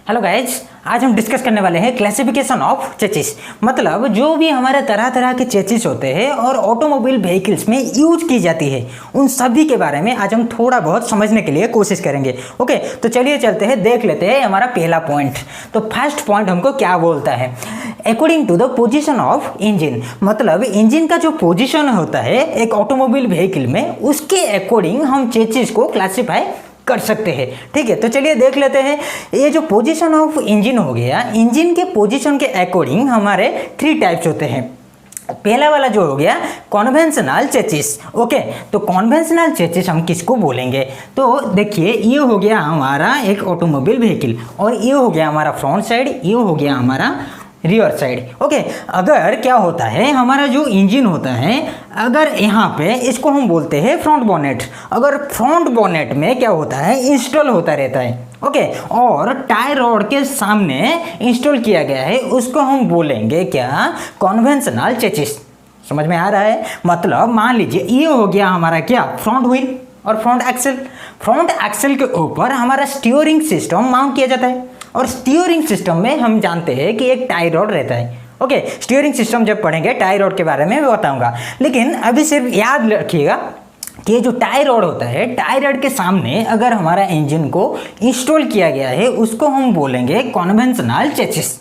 Hello guys, आज हम discuss करने वाले हैं क्लासिफिकेशन ऑफ चेसिस। मतलब जो भी हमारे तरह तरह के चेसिस होते हैं और ऑटोमोबाइल व्हीकल्स में यूज की जाती है, उन सभी के बारे में आज हम थोड़ा बहुत समझने के लिए कोशिश करेंगे। ओके, तो चलिए चलते हैं, देख लेते हैं हमारा पहला पॉइंट। तो फर्स्ट पॉइंट हमको क्या बोलता है, according to the position of engine. मतलब इंजन का जो पोजीशन होता है एक ऑटोमोबाइल व्हीकल में, उसके अकॉर्डिंग हम चेसिस को क्लासीफाई कर सकते हैं। ठीक है, तो चलिए देख लेते हैं। ये जो पोजीशन ऑफ इंजन हो गया, इंजन के पोजीशन के अकॉर्डिंग हमारे 3 टाइप्स होते हैं। पहला वाला जो हो गया कन्वेंशनल चेसिस। ओके, तो कन्वेंशनल चेसिस हम किसको बोलेंगे, तो देखिए ये हो गया हमारा एक ऑटोमोबाइल व्हीकल और ये हो गया हमारा फ्रंट साइड, ये हो गया हमारा रियर साइड। ओके, अगर क्या होता है हमारा जो इंजन होता है, अगर यहाँ पे इसको हम बोलते हैं फ्रंट बोनेट। अगर फ्रंट बोनेट में क्या होता है, इंस्टॉल होता रहता है। ओके, और टायर रॉड के सामने इंस्टॉल किया गया है, उसको हम बोलेंगे क्या, कन्वेंशनल चेसिस। समझ में आ रहा है। मतलब मान लीजिए ये हो गया हमारा क्या, फ्रंट व्हील और फ्रंट एक्सेल। फ्रंट एक्सेल के ऊपर हमारा स्टीयरिंग सिस्टम माउंट किया जाता है और स्टीयरिंग सिस्टम में हम जानते हैं कि एक टाई रॉड रहता है। ओके, स्टीयरिंग सिस्टम जब पढ़ेंगे टाई रॉड के बारे में बताऊंगा, लेकिन अभी सिर्फ याद रखिएगा कि ये जो टाई रॉड होता है, टाई रॉड के सामने अगर हमारा इंजन को इंस्टॉल किया गया है, उसको हम बोलेंगे कन्वेंशनल चेसिस।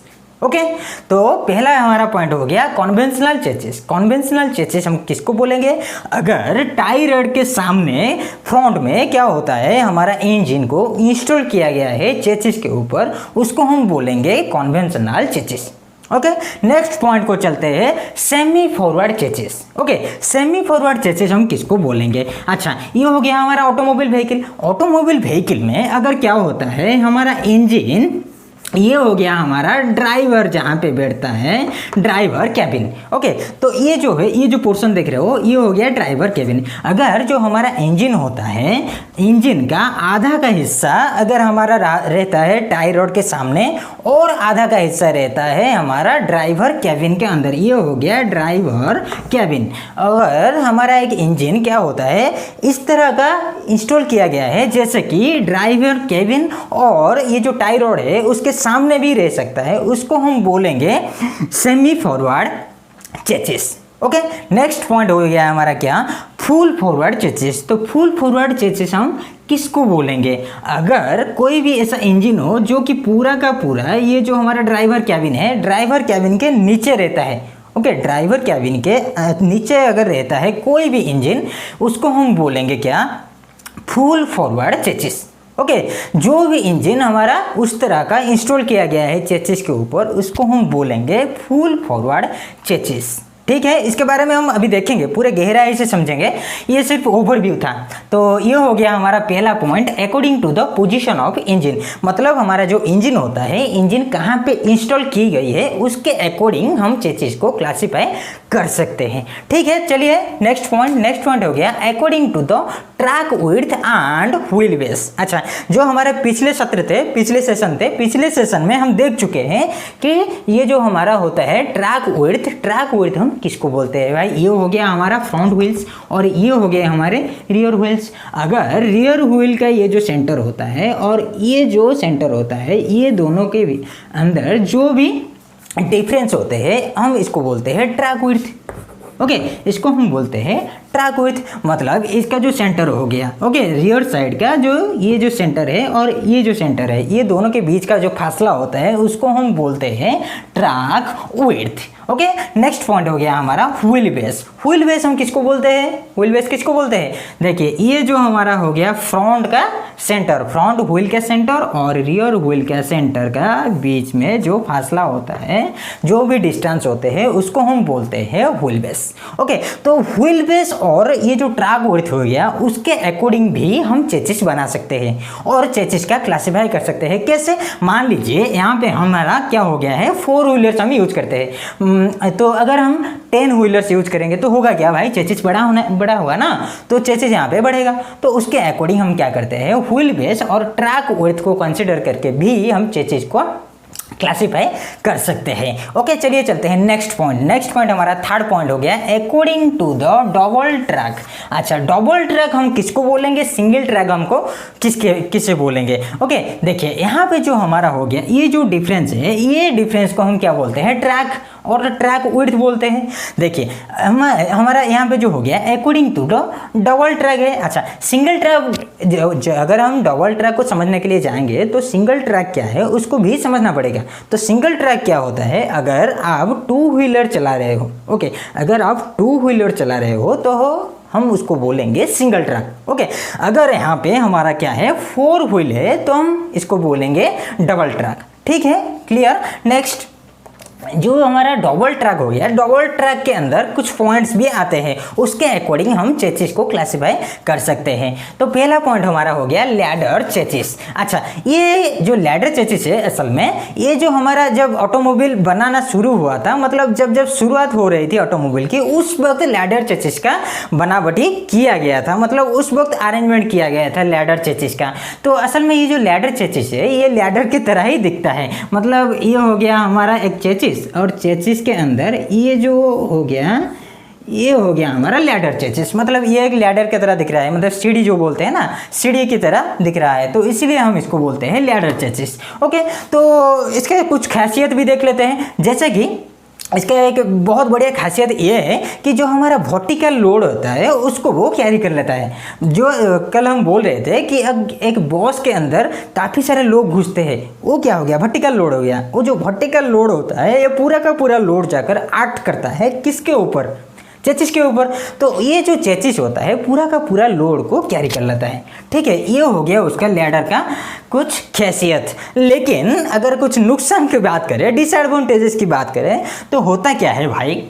ओके, तो पहला हमारा पॉइंट हो गया कन्वेंशनल चेसिस। कन्वेंशनल चेसिस हम किसको बोलेंगे, अगर टाई रॉड के सामने फ्रंट में क्या होता है, हमारा इंजन को इंस्टॉल किया गया है चेसिस के ऊपर, उसको हम बोलेंगे conventional chassis. Okay, next point को चलते हैं, semi forward chassis. Okay, semi forward chassis हम किसको बोलेंगे। अच्छा, ये हो गया हमारा ऑटोमोबाइल व्हीकल। ऑटोमोबाइल व्हीकल में अगर क्या होता है, हमारा इंजन, ये हो गया हमारा ड्राइवर, जहाँ पे बैठता है ड्राइवर कैबिन। ओके, तो ये जो है, ये जो पोर्शन देख रहे हो, ये हो गया ड्राइवर कैबिन। अगर जो हमारा इंजन होता है, इंजन का आधा का हिस्सा अगर हमारा रहता है टाई रॉड के सामने और आधा का हिस्सा रहता है हमारा ड्राइवर कैबिन के अंदर, ये हो गया ड्राइवर कैबिन। अगर हमारा एक इंजन क्या होता है, इस तरह का इंस्टॉल किया गया है, जैसे कि ड्राइवर कैबिन और ये जो टाई रॉड है उसके सामने भी रह सकता है, उसको हम बोलेंगे semi forward chassis. Okay, next point हो गया हमारा क्या, फुल फॉरवर्ड चेसिस। तो फुल फॉरवर्ड चेसिस हम किसको बोलेंगे, अगर कोई भी ऐसा इंजन हो जो कि पूरा का पूरा ये जो हमारा ड्राइवर कैबिन है, ड्राइवर कैबिन के नीचे रहता है। ओके, ड्राइवर कैबिन के नीचे अगर रहता है कोई भी इंजन, उसको हम बोलेंगे क्या, फुल फॉरवर्ड चेसिस। ओके, जो भी इंजन हमारा उस तरह का इंस्टॉल किया गया है चेसिस के ऊपर, उसको हम बोलेंगे फुल फॉरवर्ड चेसिस। ठीक है, इसके बारे में हम अभी देखेंगे, पूरे गहराई से समझेंगे, ये सिर्फ ओवरव्यू था। तो ये हो गया हमारा पहला point, according to the position of engine. मतलब हमारा जो इंजन होता है, इंजन कहाँ पे इंस्टॉल की गई है, उसके अकॉर्डिंग हम चेसिस को क्लासीफाई कर सकते हैं। ठीक है, चलिए नेक्स्ट पॉइंट हो गया according to the track width and wheel base. अच्छा, जो हमारे पिछले पिछले सेशन में हम देख चुके हैं कि ये जो हमारा होता है ट्रैक विड्थ हम किसको बोलते हैं भाई, ये हो गया हमारा फ्रंट व्हील्स और ये हो गए हमारे रियर व्हील्स। अगर रियर व्हील का ये जो सेंटर होता है और ये जो सेंटर होता है, ये दोनों के भी अंदर जो भी डिफरेंस होते हैं, हम इसको बोलते हैं ट्रैक विड्थ। ओके, इसको हम बोलते हैं ट्रैक विड्थ। मतलब इसका जो सेंटर हो गया, ओके, रियर साइड का जो ये जो सेंटर है और ये जो सेंटर है, ये दोनों के बीच का जो फासला होता है, उसको हम बोलते हैं track width. Okay, next point हो गया हमारा व्हील बेस। व्हील बेस हम किसको बोलते हैं, व्हील बेस किसको बोलते हैं, देखिए ये जो हमारा हो गया फ्रंट का सेंटर, फ्रंट व्हील का सेंटर और रियर व्हील का सेंटर का बीच में जो फासला होता है, जो भी डिस्टेंस होते हैं, उसको हम बोलते हैं व्हील बेस। ओके, तो व्हील बेस और ये जो ट्रैक विड्थ हो गया, उसके अकॉर्डिंग भी हम चेसिस बना सकते हैं और चेसिस का क्लासीफाई कर सकते हैं। कैसे, मान लीजिए यहाँ पे हमारा क्या हो गया है, 4 व्हीलर्स हम यूज करते हैं, तो अगर हम 10 व्हीलर्स यूज करेंगे तो होगा क्या भाई, चेसिस बड़ा होगा ना, तो चेसिस यहाँ पे बढ़ेगा। तो उसके अकॉर्डिंग हम क्या करते हैं, व्हील बेस और ट्रैक विड्थ को कंसिडर करके भी हम चेसिस को क्लासीफाई कर सकते हैं। ओके, चलिए चलते हैं नेक्स्ट पॉइंट। नेक्स्ट पॉइंट हमारा थर्ड पॉइंट हो गया according to the double track. अच्छा, डबल ट्रैक हम किसको बोलेंगे, सिंगल ट्रैक हमको किसे बोलेंगे। ओके, देखिए यहाँ पे जो हमारा हो गया ये जो डिफरेंस है, ये डिफरेंस को हम क्या बोलते हैं, ट्रैक और ट्रैक विड्थ बोलते हैं। देखिए हमारा यहाँ पे जो हो गया according to the double track है। अच्छा, सिंगल ट्रैक, अगर हम डबल ट्रैक को समझने के लिए जाएंगे तो सिंगल ट्रैक क्या है उसको भी समझना पड़ेगा। तो सिंगल ट्रैक क्या होता है, अगर आप टू व्हीलर चला रहे हो, ओके, अगर आप टू व्हीलर चला रहे हो तो हम उसको बोलेंगे सिंगल ट्रैक। ओके, अगर यहाँ पे हमारा क्या है, फोर व्हील है तो हम इसको बोलेंगे डबल ट्रैक। ठीक है, क्लियर। नेक्स्ट, जो हमारा डबल ट्रैक हो गया, डबल ट्रैक के अंदर कुछ पॉइंट्स भी आते हैं, उसके अकॉर्डिंग हम चेसिस को क्लासिफाई कर सकते हैं। तो पहला पॉइंट हमारा हो गया लैडर चेसिस। अच्छा, ये जो लैडर चेसिस है, असल में ये जो हमारा जब ऑटोमोबाइल बनाना शुरू हुआ था, मतलब जब शुरुआत हो रही थी ऑटोमोबाइल की, उस वक्त लैडर चेसिस का बनावटी किया गया था, मतलब उस वक्त अरेंजमेंट किया गया था लैडर चेसिस का। तो असल में ये जो लैडर चेसिस है ये लैडर की तरह ही दिखता है, मतलब ये हो गया हमारा एक चेसिस, और चेसिस के अंदर ये जो हो गया, ये हो गया हमारा लैडर चेसिस, मतलब ये एक लैडर की तरह दिख रहा है, मतलब सीढ़ी जो बोलते हैं ना, सीढ़ी की तरह दिख रहा है, तो इसीलिए हम इसको बोलते हैं लैडर चेसिस। ओके, तो इसके कुछ खासियत भी देख लेते हैं। जैसे कि इसका एक बहुत बढ़िया खासियत ये है कि जो हमारा वर्टिकल लोड होता है उसको वो कैरी कर लेता है। जो कल हम बोल रहे थे कि अब एक बॉस के अंदर काफ़ी सारे लोग घुसते हैं, वो क्या हो गया, वर्टिकल लोड हो गया। वो जो वर्टिकल लोड होता है ये पूरा का पूरा लोड जाकर एक्ट करता है किसके ऊपर, चेसिस के ऊपर। तो ये जो चेसिस होता है पूरा का पूरा लोड को कैरी कर लेता है। ठीक है, ये हो गया उसका लैडर का कुछ खासियत। लेकिन अगर कुछ नुकसान की बात करें, डिसएडवांटेजेस की बात करें, तो होता क्या है भाई,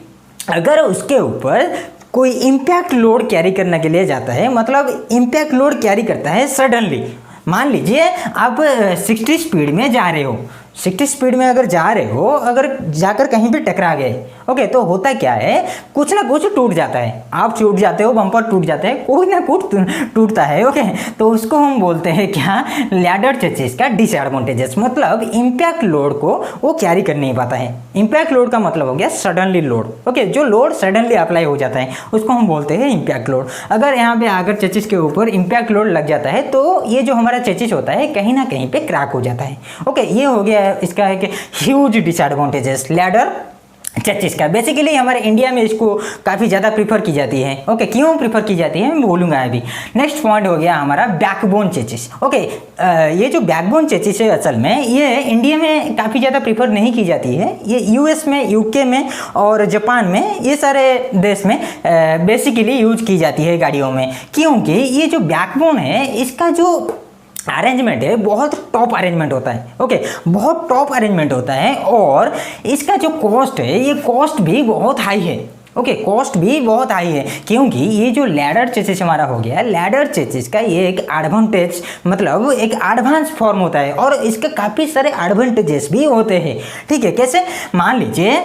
अगर उसके ऊपर कोई इम्पैक्ट लोड कैरी करने के लिए जाता है, मतलब इम्पैक्ट लोड कैरी करता है सडनली, मान लीजिए आप 60 स्पीड में जा रहे हो, 60 स्पीड में अगर जा रहे हो, अगर जाकर कहीं पे टकरा गए, ओके, तो होता क्या है, कुछ ना कुछ टूट जाता है, आप टूट जाते हो, बम्पर टूट जाते हैं, कोई ना कुछ टूटता है। ओके, तो उसको हम बोलते हैं क्या, लैडर चेसिस का डिसएडवांटेजेस, मतलब इम्पैक्ट लोड को वो कैरी कर नहीं पाता है। इम्पैक्ट लोड का मतलब हो गया सडनली लोड। ओके, जो लोड सडनली अप्लाई हो जाता है उसको हम बोलते हैं इम्पैक्ट लोड। अगर यहाँ पे आकर चेसिस के ऊपर इम्पैक्ट लोड लग जाता है तो ये जो हमारा चेसिस होता है कहीं ना कहीं पे क्रैक हो जाता है। ओके, ये हो गया इसका एक ह्यूज डिसएडवांटेजेस लैडर चेसिस का। बेसिकली हमारे इंडिया में इसको काफ़ी ज़्यादा प्रीफर की जाती है। ओके, क्यों प्रीफर की जाती है मैं बोलूँगा अभी। नेक्स्ट पॉइंट हो गया हमारा बैकबोन चेसिस। ओके, ये जो बैकबोन चेसिस है असल में ये इंडिया में काफ़ी ज़्यादा प्रीफर नहीं की जाती है, ये यूएस में, यूके में और जापान में, ये सारे देश में बेसिकली यूज की जाती है गाड़ियों में, क्योंकि ये जो बैकबोन है इसका जो अरेंजमेंट है बहुत टॉप अरेंजमेंट होता है। ओके, बहुत टॉप अरेंजमेंट होता है, और इसका जो कॉस्ट है ये कॉस्ट भी बहुत हाई है। ओके, कॉस्ट भी बहुत हाई है, क्योंकि ये जो लैडर चेसिस हमारा हो गया, लैडर चेसिस का ये एक एडवांटेज, मतलब एक एडवांस फॉर्म होता है, और इसके काफ़ी सारे एडवांटेजेस भी होते हैं। ठीक है, कैसे, मान लीजिए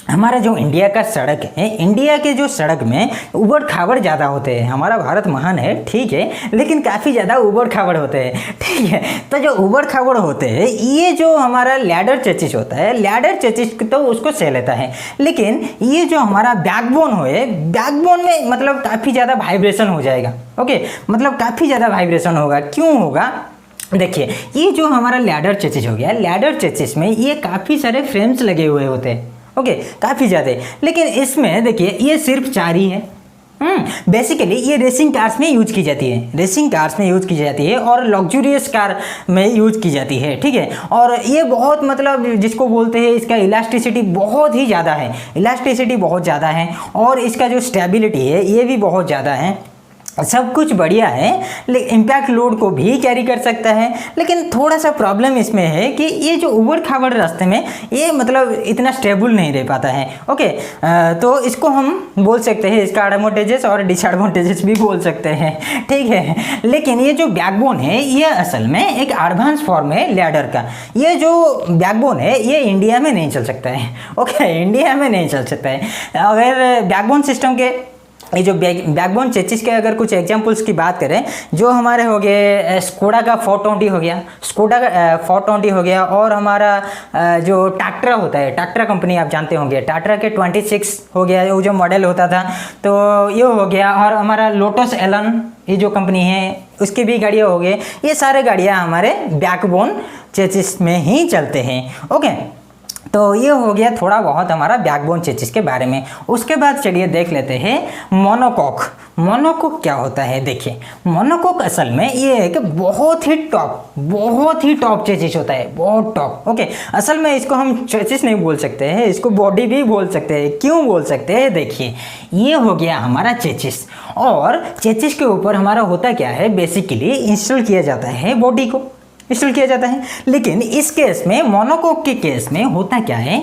हमारा जो इंडिया का सड़क है, इंडिया के जो सड़क में उबड़ खाबड़ ज़्यादा होते हैं। हमारा भारत महान है, ठीक है, लेकिन काफ़ी ज़्यादा उबड़ खाबड़ होते हैं। ठीक है, तो जो उबड़ खाबड़ होते हैं ये जो हमारा लैडर चेसिस होता है, लैडर चेसिस तो उसको सह लेता है, लेकिन ये जो हमारा बैकबोन है, बैकबोन में मतलब काफ़ी ज़्यादा वाइब्रेशन हो जाएगा। ओके, मतलब काफ़ी ज़्यादा वाइब्रेशन होगा। क्यों होगा, देखिए, ये जो हमारा लैडर चेसिस हो गया, लैडर चेसिस में ये काफ़ी सारे फ्रेम्स लगे हुए होते हैं। ओके, काफ़ी ज़्यादा, लेकिन इसमें देखिए ये सिर्फ 4 ही है। बेसिकली ये रेसिंग कार्स में यूज की जाती है, रेसिंग कार्स में यूज की जाती है, और लग्जूरियस कार में यूज की जाती है। ठीक है, और ये बहुत मतलब जिसको बोलते हैं इसका इलास्टिसिटी बहुत ही ज़्यादा है, इलास्टिसिटी बहुत ज़्यादा है, और इसका जो स्टेबिलिटी है ये भी बहुत ज़्यादा है। सब कुछ बढ़िया है, लेकिन इम्पैक्ट लोड को भी कैरी कर सकता है, लेकिन थोड़ा सा प्रॉब्लम इसमें है कि ये जो उबड़ खाबड़ रास्ते में ये मतलब इतना स्टेबल नहीं रह पाता है। ओके, तो इसको हम बोल सकते हैं, इसका एडवांटेजेस और डिसएडवांटेजेस भी बोल सकते हैं। ठीक है, लेकिन ये जो बैकबोन है ये असल में एक एडवांस फॉर्म है लैडर का। ये जो बैकबोन है ये इंडिया में नहीं चल सकता है। ओके, इंडिया में नहीं चल सकता है। अगर बैकबोन सिस्टम के ये जो बैकबोन चेसिस के अगर कुछ एग्जांपल्स की बात करें, जो हमारे हो गए स्कोडा का 420 हो गया, स्कोडा का 420 हो गया, और हमारा जो टाट्रा होता है, टाट्रा कंपनी आप जानते होंगे, टाट्रा के 26 हो गया, वो जो मॉडल होता था, तो ये हो गया। और हमारा लोटस एलन, ये जो कंपनी है उसकी भी गाड़ियाँ हो गई। ये सारे गाड़ियाँ हमारे बैकबोन चेसिस में ही चलते हैं। ओके, तो ये हो गया थोड़ा बहुत हमारा बैकबोन चेसिस के बारे में। उसके बाद चलिए देख लेते हैं मोनोकोक। मोनोकोक क्या होता है? देखिए, मोनोकोक असल में ये एक बहुत ही टॉप चेसिस होता है, बहुत टॉप। ओके, असल में इसको हम चेसिस नहीं बोल सकते हैं, इसको बॉडी भी बोल सकते हैं। क्यों बोल सकते हैं? देखिए, ये हो गया हमारा चेसिस, और चेसिस के ऊपर हमारा होता क्या है, बेसिकली इंस्टॉल किया जाता है, बॉडी को इंस्टॉल किया जाता है। लेकिन इस केस में, मोनोकोक के केस में होता क्या है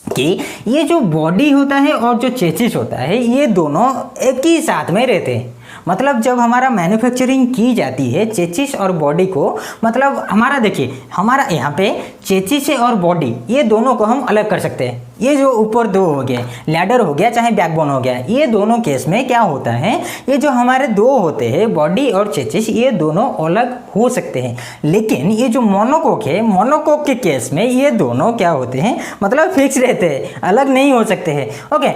कि ये जो बॉडी होता है और जो चेसिस होता है, ये दोनों एक ही साथ में रहते हैं। मतलब जब हमारा मैन्युफैक्चरिंग की जाती है चेसिस और बॉडी को, मतलब हमारा देखिए, हमारा यहाँ पे चेसिस और बॉडी, ये दोनों को हम अलग कर सकते हैं। ये जो ऊपर दो हो गए, लैडर हो गया चाहे बैकबोन हो गया, ये दोनों केस में क्या होता है, ये जो हमारे दो होते हैं बॉडी और चेसिस, ये दोनों अलग हो सकते हैं। लेकिन ये जो मोनोकोक है, मोनोकोक के केस में ये दोनों क्या होते हैं, मतलब फिक्स रहते हैं, अलग नहीं हो सकते हैं। ओके,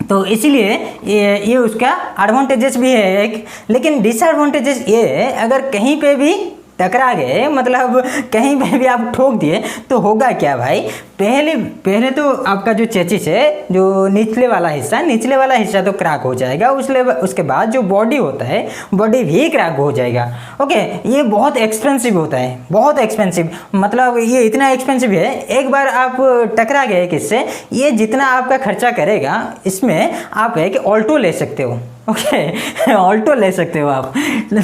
तो इसीलिए ये उसका एडवांटेजेस भी है एक। लेकिन डिसएडवांटेजेस ये है, अगर कहीं पे भी टकरा गए, मतलब कहीं पे भी आप ठोक दिए, तो होगा क्या भाई, पहले तो आपका जो चेसिस है, जो निचले वाला हिस्सा तो क्रैक हो जाएगा। उसके बाद जो बॉडी होता है, बॉडी भी क्रैक हो जाएगा। ओके, ये बहुत एक्सपेंसिव होता है, बहुत एक्सपेंसिव, मतलब ये इतना एक्सपेंसिव है, एक बार आप टकरा गए किससे, ये जितना आपका खर्चा करेगा, इसमें आप एक ऑल्टो ले सकते हो। ओके, ऑल्टो ले सकते हो आप।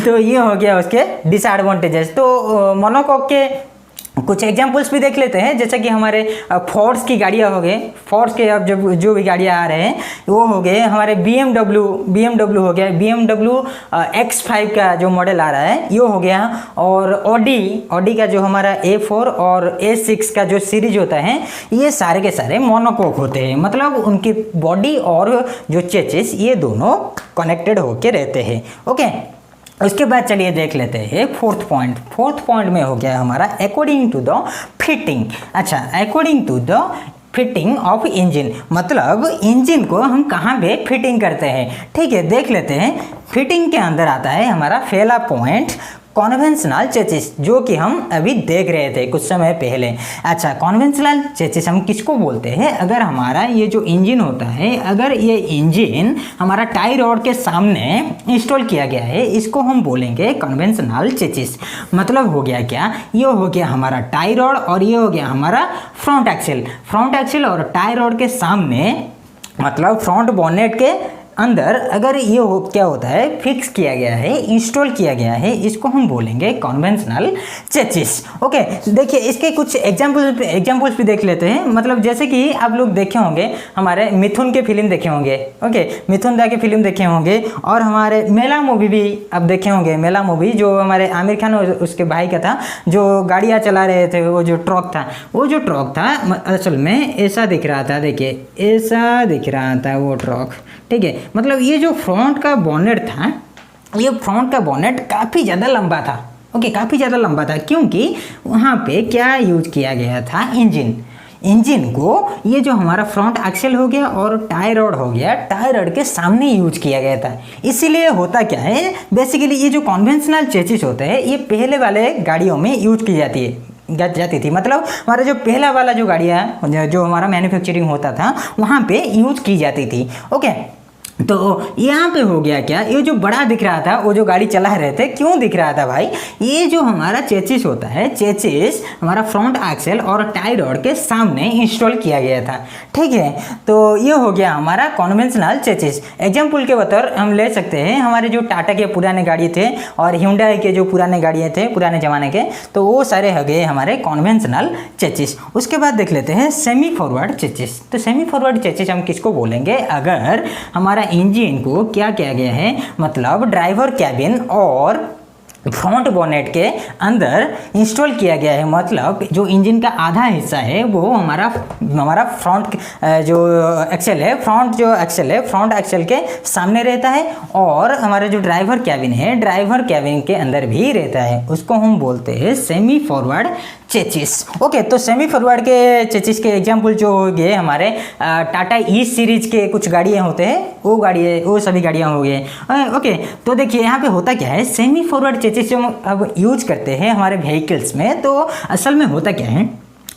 तो ये हो गया उसके डिसएडवांटेजेस। तो मोनोकोक के कुछ एग्जांपल्स भी देख लेते हैं, जैसे कि हमारे फोर्स की गाड़ियाँ हो गए, फोर्स के अब जो भी गाड़ियाँ आ रहे हैं वो हो गए हमारे BMW हो गया, BMW X5 का जो मॉडल आ रहा है ये हो गया, और ऑडी का जो हमारा A4 और A6 का जो सीरीज होता है, ये सारे के सारे मोनोकोक होते हैं। मतलब उनकी बॉडी और जो चेसिस, ये दोनों कनेक्टेड होके रहते हैं। ओके, उसके बाद चलिए देख लेते हैं फोर्थ पॉइंट में हो गया हमारा अकॉर्डिंग टू द फिटिंग। अच्छा, according to the fitting of engine, मतलब इंजन को हम कहाँ पे फिटिंग करते हैं। ठीक है, देख लेते हैं। फिटिंग के अंदर आता है हमारा पहला पॉइंट, कॉन्वेंशनल चेसिस, जो कि हम अभी देख रहे थे कुछ समय पहले। अच्छा, कॉन्वेंशनल चेसिस हम किसको बोलते हैं? अगर हमारा ये जो इंजन होता है, अगर ये इंजन हमारा टाई रॉड के सामने इंस्टॉल किया गया है, इसको हम बोलेंगे कॉन्वेंशनल चेसिस। मतलब हो गया क्या, ये हो गया हमारा टाई रॉड और ये हो गया हमारा फ्रंट एक्सेल और टाई रॉड के सामने, मतलब फ्रंट बोनेट के अंदर अगर ये क्या होता है, फिक्स किया गया है, इंस्टॉल किया गया है, इसको हम बोलेंगे कॉन्वेंशनल चेसिस। ओके, देखिए इसके कुछ एग्जांपल्स भी देख लेते हैं। मतलब जैसे कि आप लोग देखे होंगे, हमारे मिथुन के फिल्म देखे होंगे। ओके, मिथुन दा के फिल्म देखे होंगे, और हमारे मेला मूवी भी आप देखे होंगे। मेला मूवी जो हमारे आमिर खान और उसके भाई का था, जो गाड़ियाँ चला रहे थे, वो जो ट्रक था असल में ऐसा दिख रहा था। देखिए, ऐसा दिख रहा था वो ट्रक। ठीक है, मतलब ये जो फ्रंट का बोनेट था, ये फ्रंट का बोनेट काफ़ी ज़्यादा लंबा था। ओके, काफ़ी ज़्यादा लंबा था, क्योंकि वहाँ पे क्या यूज किया गया था, इंजन को ये जो हमारा फ्रंट एक्सेल हो गया और टाई रॉड हो गया, टाई रॉड के सामने यूज किया गया था। इसीलिए होता क्या है, बेसिकली ये जो कॉन्वेंशनल चेसिस होते हैं, ये पहले वाले गाड़ियों में यूज की जाती थी। मतलब हमारा जो पहला वाला जो गाड़ियाँ जो हमारा मैन्युफैक्चरिंग होता था, वहाँ पे यूज की जाती थी। ओके, तो यहाँ पे हो गया क्या, ये जो बड़ा दिख रहा था, वो जो गाड़ी चला रहे थे, क्यों दिख रहा था भाई, ये जो हमारा चेसिस होता है, चेसिस हमारा फ्रंट एक्सेल और टाई रॉड के सामने इंस्टॉल किया गया था। ठीक है, तो ये हो गया हमारा कॉन्वेंशनल चेसिस। एग्जाम्पल के बतौर हम ले सकते हैं हमारे जो टाटा के पुराने गाड़ी थे और ह्यूंडई के जो पुराने गाड़ियाँ थे पुराने ज़माने के, तो वो सारे हो गए हमारे कॉन्वेंशनल चेसिस। उसके बाद देख लेते हैं सेमी फॉरवर्ड चेसिस। तो सेमी फॉरवर्ड चेसिस हम किसको बोलेंगे, अगर हमारा इंजन को क्या किया गया है, मतलब ड्राइवर कैबिन और फ्रंट बोनेट के अंदर इंस्टॉल किया गया है। मतलब जो इंजन का आधा हिस्सा है वो हमारा फ्रंट जो एक्सेल है, फ्रंट एक्सेल के सामने रहता है, और हमारा जो ड्राइवर कैबिन है, ड्राइवर कैबिन के अंदर भी रहता है। उसको हम बोलते हैं सेमी फॉरवर्ड चेचिस। ओके, तो सेमी फॉरवर्ड के चेचिस के एग्जाम्पल जो हो गए हमारे टाटा ई सीरीज के कुछ गाड़ियाँ होते हैं, वो सभी गाड़ियाँ हो गए। ओके, तो देखिए यहाँ पे होता क्या है, सेमी फॉरवर्ड चेचिस जो हम अब यूज करते हैं हमारे व्हीकल्स में, तो असल में होता क्या है,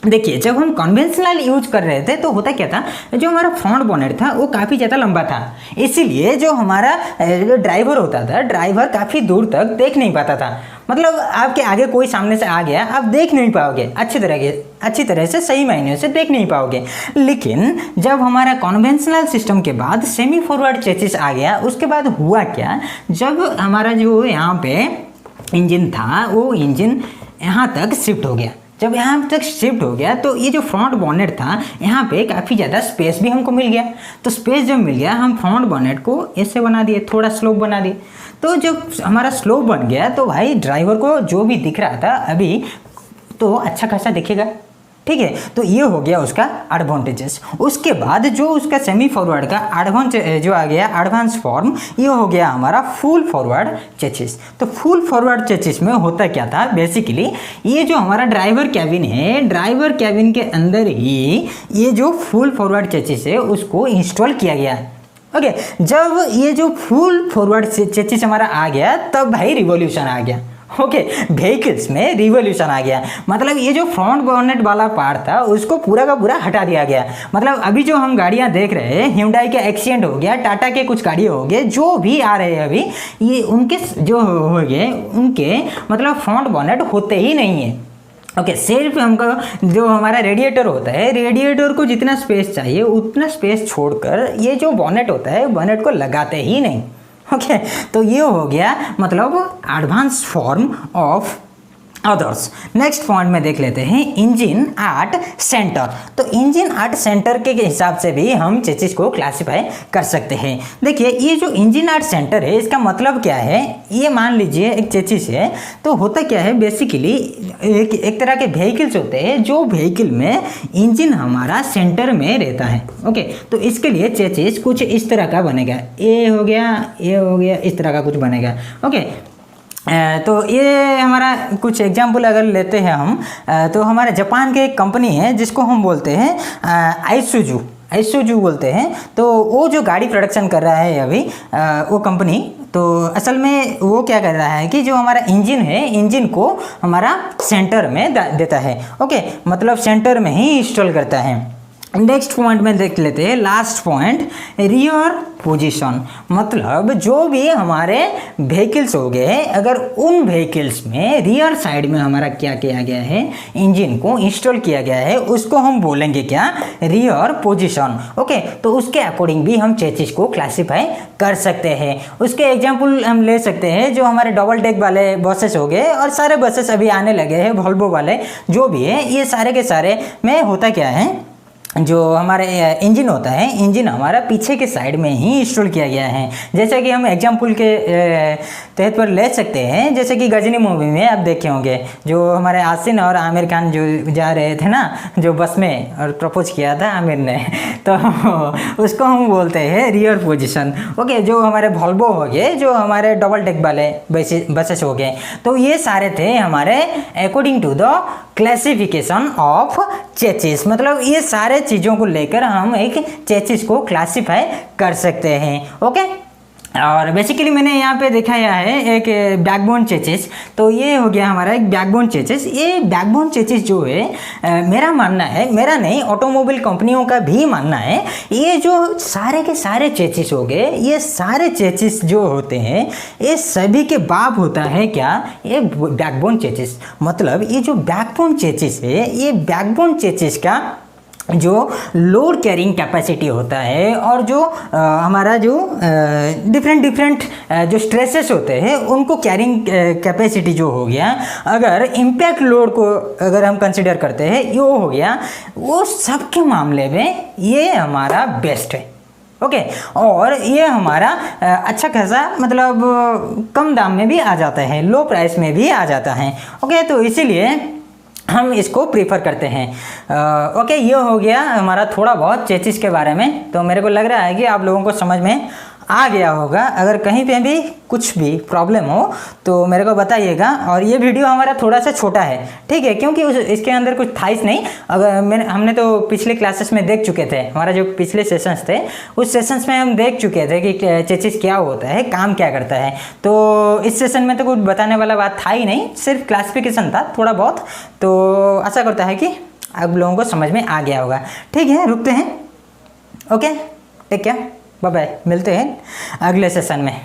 देखिए जब हम कन्वेंशनल यूज कर रहे थे तो होता क्या था, जो हमारा फ्रंट बोनेट था वो काफ़ी ज़्यादा लंबा था, इसीलिए जो हमारा जो ड्राइवर होता था, ड्राइवर काफ़ी दूर तक देख नहीं पाता था। मतलब आपके आगे कोई सामने से आ गया, आप देख नहीं पाओगे अच्छी तरह से, सही मायने से देख नहीं पाओगे। लेकिन जब हमारा कन्वेंशनल सिस्टम के बाद सेमी फॉरवर्ड चेसिस आ गया, उसके बाद हुआ क्या, जब हमारा जो यहाँ पे इंजन था वो इंजन यहाँ तक शिफ्ट हो गया। जब यहाँ तक शिफ्ट हो गया तो ये जो फ्रंट बोनेट था यहाँ पे काफ़ी ज़्यादा स्पेस भी हमको मिल गया। तो स्पेस जब मिल गया, हम फ्रंट बोनेट को ऐसे बना दिए, थोड़ा स्लोप बना दिए। तो जब हमारा स्लोप बन गया तो भाई ड्राइवर को जो भी दिख रहा था अभी तो अच्छा खासा दिखेगा, ठीक है। तो ये हो गया उसका एडवांटेजेस। उसके बाद जो उसका सेमी फॉरवर्ड का जो आ गया एडवांस फॉर्म, ये हो गया हमारा फुल फॉरवर्ड चेसिस। तो फुल फॉरवर्ड चेसिस में होता क्या था, बेसिकली ये जो हमारा ड्राइवर कैबिन है, ड्राइवर कैबिन के अंदर ही ये जो फुल फॉरवर्ड चेसिस है उसको इंस्टॉल किया गया। ओके, जब ये जो फुल फॉरवर्ड चेसिस हमारा आ गया तब भाई रिवॉल्यूशन आ गया। ओके, व्हीकल्स में रिवॉल्यूशन आ गया। मतलब ये जो फ्रंट बोनेट वाला पार्ट था उसको पूरा का पूरा हटा दिया गया। मतलब अभी जो हम गाड़ियां देख रहे हैं, Hyundai के एक्सेंट हो गया, टाटा के कुछ गाड़ियाँ हो गए, जो भी आ रहे हैं अभी, ये उनके जो हो गए उनके मतलब फ्रंट बोनेट होते ही नहीं है। ओके, सिर्फ हमको जो हमारा रेडिएटर होता है, रेडिएटर को जितना स्पेस चाहिए उतना स्पेस छोड़कर ये जो बोनेट होता है, बोनेट को लगाते ही नहीं। ओके, तो ये हो गया मतलब advance form of others. Next point में देख लेते हैं इंजन एट सेंटर। तो इंजन एट सेंटर के हिसाब से भी हम चेसिस को क्लासिफाई कर सकते हैं। देखिए ये जो इंजन एट सेंटर है इसका मतलब क्या है, ये मान लीजिए एक चेसिस है, तो होता क्या है बेसिकली एक तरह के व्हीकल्स होते हैं जो व्हीकल में इंजन हमारा सेंटर में रहता है। ओके, तो इसके लिए चेसिस कुछ इस तरह का बनेगा, ये हो गया, इस तरह का कुछ बनेगा। ओके, तो ये हमारा कुछ एग्जाम्पल अगर लेते हैं हम, तो हमारे जापान के एक कंपनी है जिसको हम बोलते हैं आइसुजू बोलते हैं। तो वो जो गाड़ी प्रोडक्शन कर रहा है अभी वो कंपनी, तो असल में वो क्या कर रहा है कि जो हमारा इंजन है, इंजन को हमारा सेंटर में देता है। ओके, मतलब सेंटर में ही इंस्टॉल करता है। नेक्स्ट पॉइंट में देख लेते हैं, लास्ट पॉइंट रियर पोजीशन। मतलब जो भी हमारे व्हीकल्स हो गए, अगर उन व्हीकल्स में रियर साइड में हमारा क्या किया गया है, इंजन को इंस्टॉल किया गया है, उसको हम बोलेंगे क्या, रियर पोजीशन। ओके, तो उसके अकॉर्डिंग भी हम चेसिस को क्लासीफाई कर सकते हैं। उसके एग्जाम्पल हम ले सकते हैं, जो हमारे डबल डेक वाले बसेस हो गए और सारे बसेस अभी आने लगे हैं, वोल्वो वाले जो भी है, ये सारे के सारे में होता क्या है, जो हमारे इंजन होता है, इंजन हमारा पीछे के साइड में ही इंस्टॉल किया गया है। जैसे कि हम एग्जाम्पल के तहत पर ले सकते हैं, जैसे कि गजनी मूवी में आप देखे होंगे, जो हमारे आसिन और आमिर खान जो जा रहे थे ना, जो बस में, और प्रपोज किया था आमिर ने, तो उसको हम बोलते हैं रियर पोजीशन। ओके, जो हमारे वोल्वो हो गए, जो हमारे डबल डेक वाले बसेस हो गए, तो ये सारे थे हमारे according to the classification of chassis. मतलब ये सारे चीज़ों को लेकर हम एक चेसिस को क्लासिफाई कर सकते हैं। ओके, और बेसिकली मैंने यहाँ पे दिखाया है एक बैकबोन चेसिस। तो ये हो गया हमारा एक बैकबोन चेसिस। ये बैकबोन चेसिस जो है मेरा मानना है, मेरा नहीं, ऑटोमोबाइल कंपनियों का भी मानना है, ये जो सारे के सारे चेसिस हो गए, ये सारे चेसिस जो होते हैं, ये सभी के बाप होता है क्या, ये बैकबोन चेसिस। मतलब ये जो बैकबोन चेसिस है, ये बैकबोन चेसिस का जो लोड कैरिंग कैपेसिटी होता है, और जो हमारा जो डिफरेंट जो स्ट्रेसेस होते हैं उनको कैरिंग कैपेसिटी जो हो गया, अगर इम्पैक्ट लोड को अगर हम कंसिडर करते हैं, ये हो गया, वो सब के मामले में ये हमारा बेस्ट है। ओके। और ये हमारा अच्छा खासा मतलब कम दाम में भी आ जाता है, लो प्राइस में भी आ जाता है। ओके, तो इसीलिए हम इसको प्रीफर करते हैं। ओके, ये हो गया हमारा थोड़ा बहुत चेसिस के बारे में। तो मेरे को लग रहा है कि आप लोगों को समझ में आ गया होगा। अगर कहीं पे भी कुछ भी प्रॉब्लम हो तो मेरे को बताइएगा। और ये वीडियो हमारा थोड़ा सा छोटा है, ठीक है, क्योंकि इसके अंदर कुछ था ही नहीं। अगर हमने तो पिछले क्लासेस में देख चुके थे, हमारा जो पिछले सेशंस थे उस सेशंस में हम देख चुके थे कि चेसिस क्या होता है, काम क्या करता है। तो इस सेशन में तो कुछ बताने वाला बात था ही नहीं, सिर्फ क्लासिफिकेशन था थोड़ा बहुत। तो आशा करता है कि आप लोगों को समझ में आ गया होगा। ठीक है, रुकते हैं। Okay, take care, bye bye, मिलते हैं अगले सेशन में।